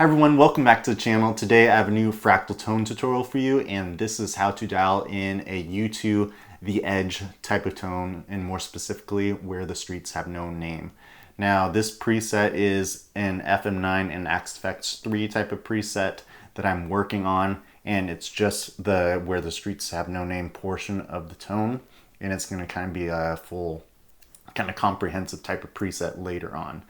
Hi everyone, welcome back to the channel. Today I have a new fractal tone tutorial for you, and this is how to dial in a U2 the edge type of tone, and more specifically where the streets have no name. Now this preset is an FM9 and Axe Effects 3 type of preset that I'm working on, and it's just the where the streets have no name portion of the tone, and it's going to kind of be a full kind of comprehensive type of preset later on.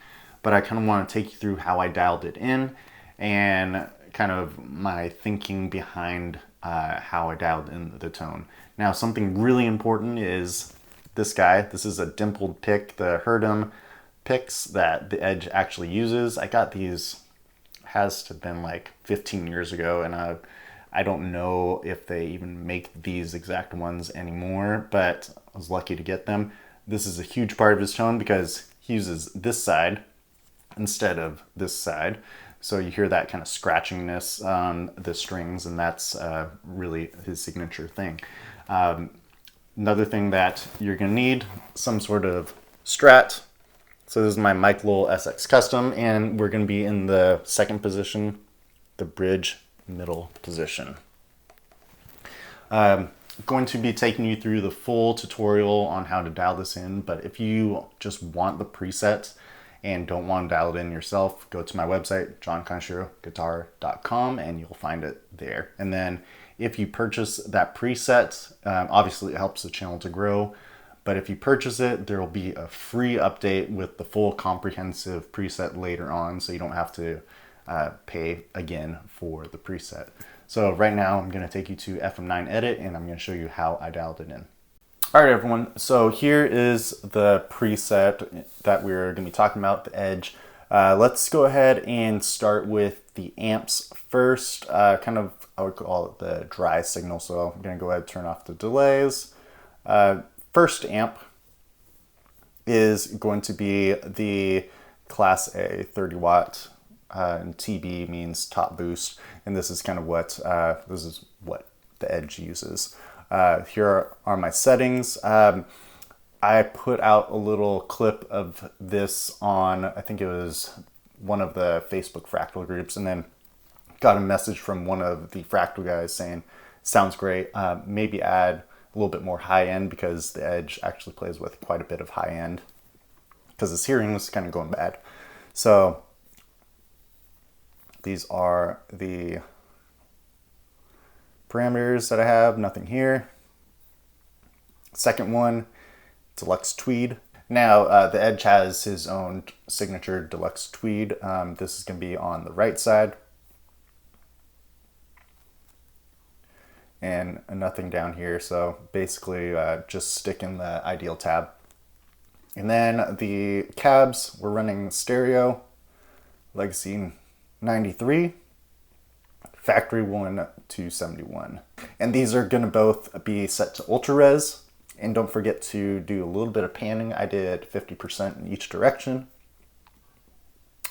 But I kind of want to take you through how I dialed it in and kind of my thinking behind how I dialed in the tone. Now, something really important is this guy. This is a dimpled pick, the Herdim picks that the Edge actually uses. I got these, has to have been like 15 years ago, and I don't know if they even make these exact ones anymore, but I was lucky to get them. This is a huge part of his tone because he uses this side instead of this side. So you hear that kind of scratchingness on the strings, and that's really his signature thing. Another thing that you're gonna need, some sort of Strat. So this is my Mike Lowell SX Custom, and we're gonna be in the second position, the bridge middle position. Going to be taking you through the full tutorial on how to dial this in, but if you just want the presets and don't want to dial it in yourself, go to my website, johnconcheroguitar.com, and you'll find it there. And then if you purchase that preset, obviously it helps the channel to grow, but if you purchase it, there will be a free update with the full comprehensive preset later on, so you don't have to pay again for the preset. So right now I'm going to take you to FM9 Edit, and I'm going to show you how I dialed it in. All right, everyone, so here is the preset that we're going to be talking about, the Edge. Let's go ahead and start with the amps first. Kind of, I would call it the dry signal, so I'm going to go ahead and turn off the delays. First amp is going to be the Class A 30 watt, and TB means top boost, and this is kind of what the Edge uses. Here are my settings. I put out a little clip of this on, I think it was one of the Facebook Fractal groups, and then got a message from one of the Fractal guys saying, sounds great, maybe add a little bit more high end, because the Edge actually plays with quite a bit of high end because his hearing was kind of going bad. So these are the parameters that I have, nothing here. Second one, Deluxe Tweed. Now the Edge has his own signature Deluxe Tweed. This is going to be on the right side. And nothing down here, so basically just stick in the ideal tab. And then the cabs, we're running stereo, Legacy 93. Factory 1 to 71. And these are going to both be set to ultra res. And don't forget to do a little bit of panning. I did 50% in each direction.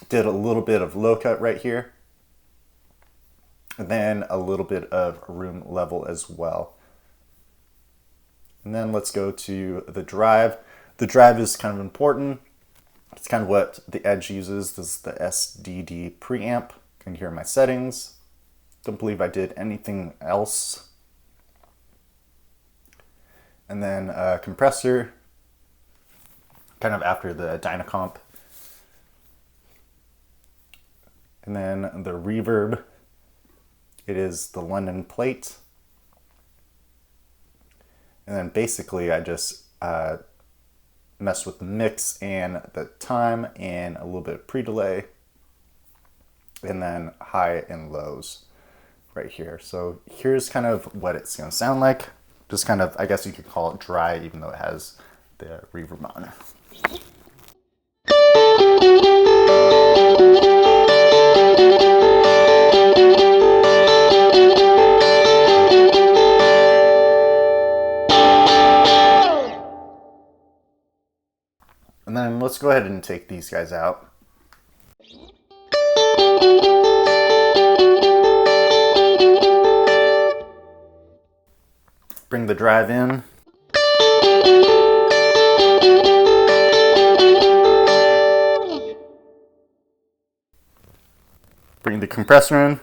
Did a little bit of low cut right here. And then a little bit of room level as well. And then let's go to the drive. The drive is kind of important. It's kind of what the Edge uses. This is the SDD preamp. You can hear my settings. Don't believe I did anything else. And then compressor, kind of after the Dynacomp. And then the reverb, it is the London plate. And then basically I just messed with the mix and the time and a little bit of pre-delay. And then high and lows right here. So here's kind of what it's going to sound like. Just kind of, I guess you could call it dry, even though it has the reverb on. And then let's go ahead and take these guys out. Bring the drive in. Bring the compressor in.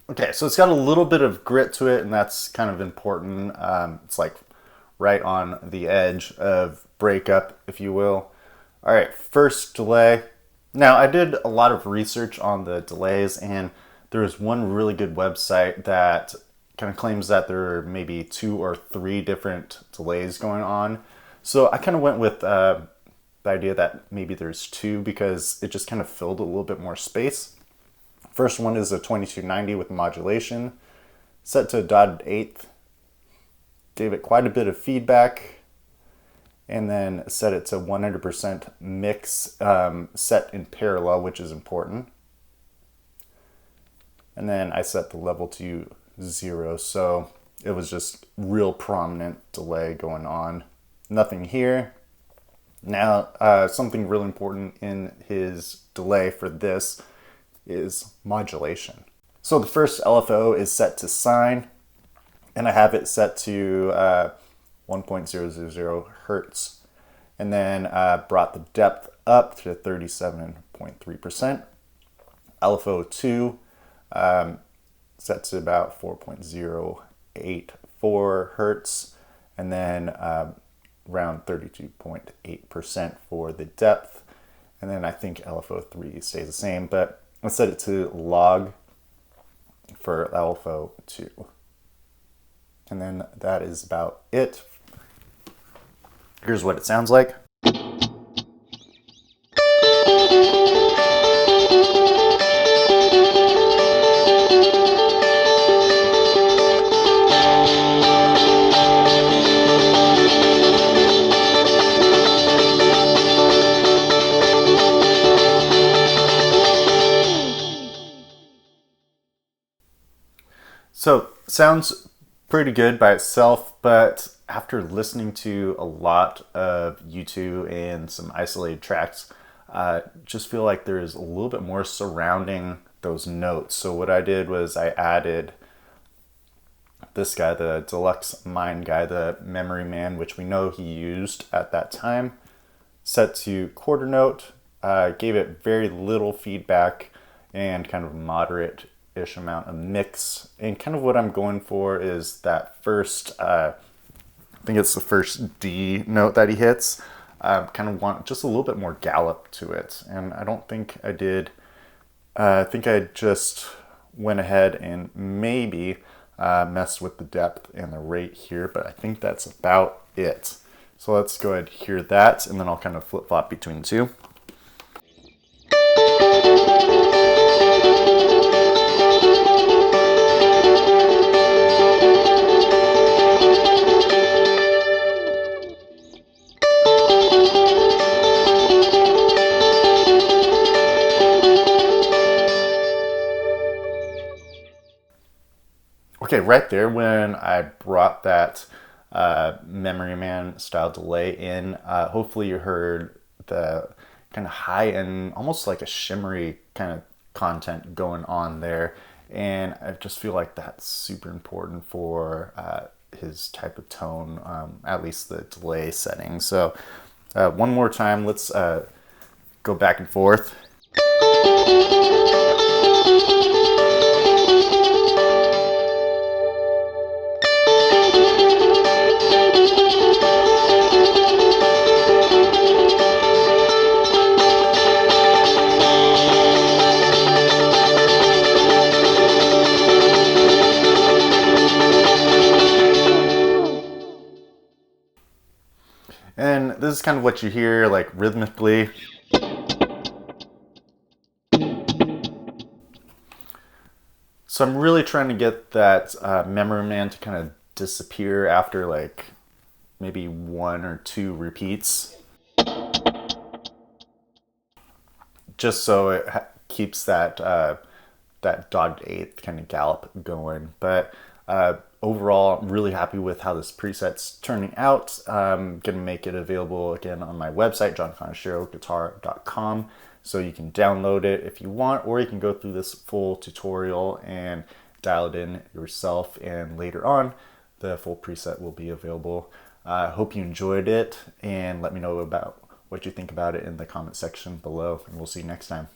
Okay, so it's got a little bit of grit to it, and that's kind of important. It's like right on the edge of breakup, if you will. All right, first delay. Now, I did a lot of research on the delays, and there is one really good website that kind of claims that there are maybe 2 or 3 different delays going on. So I kind of went with the idea that maybe there's 2 because it just kind of filled a little bit more space. First one is a 2290 with modulation, set to a dotted eighth. Gave it quite a bit of feedback, and then set it to 100% mix, set in parallel, which is important. And then I set the level to 0, so it was just real prominent delay going on. Nothing here. Now, something really important in his delay for this is modulation. So the first LFO is set to sine, and I have it set to 1.000 hertz. And then brought the depth up to 37.3%. LFO 2 set to about 4.084 hertz, and then around 32.8% for the depth. And then I think LFO 3 stays the same, but let's set it to log for LFO 2. And then that is about it. Here's what it sounds like. So, sounds pretty good by itself, but after listening to a lot of U2 and some isolated tracks, just feel like there's a little bit more surrounding those notes. So what I did was I added this guy, the Deluxe Mind guy, the Memory Man, which we know he used at that time, set to quarter note, gave it very little feedback and kind of moderate-ish amount of mix. And kind of what I'm going for is that first, I think it's the first D note that he hits. Kind of want just a little bit more gallop to it. And I don't think I did. I think I just went ahead and maybe messed with the depth and the rate here, but I think that's about it. So let's go ahead and hear that, and then I'll kind of flip-flop between the two. Okay, right there when I brought that Memory Man style delay in, hopefully you heard the kind of high and almost like a shimmery kind of content going on there. And I just feel like that's super important for his type of tone, at least the delay setting. So one more time, let's go back and forth. And this is kind of what you hear, like, rhythmically. So I'm really trying to get that Memory Man to kind of disappear after, like, maybe 1 or 2 repeats. Just so it keeps that that dotted eighth kind of gallop going. But overall, I'm really happy with how this preset's turning out. I'm going to make it available again on my website, johnconcheroguitar.com, so you can download it if you want, or you can go through this full tutorial and dial it in yourself, and later on the full preset will be available. I hope you enjoyed it, and let me know about what you think about it in the comment section below, and we'll see you next time.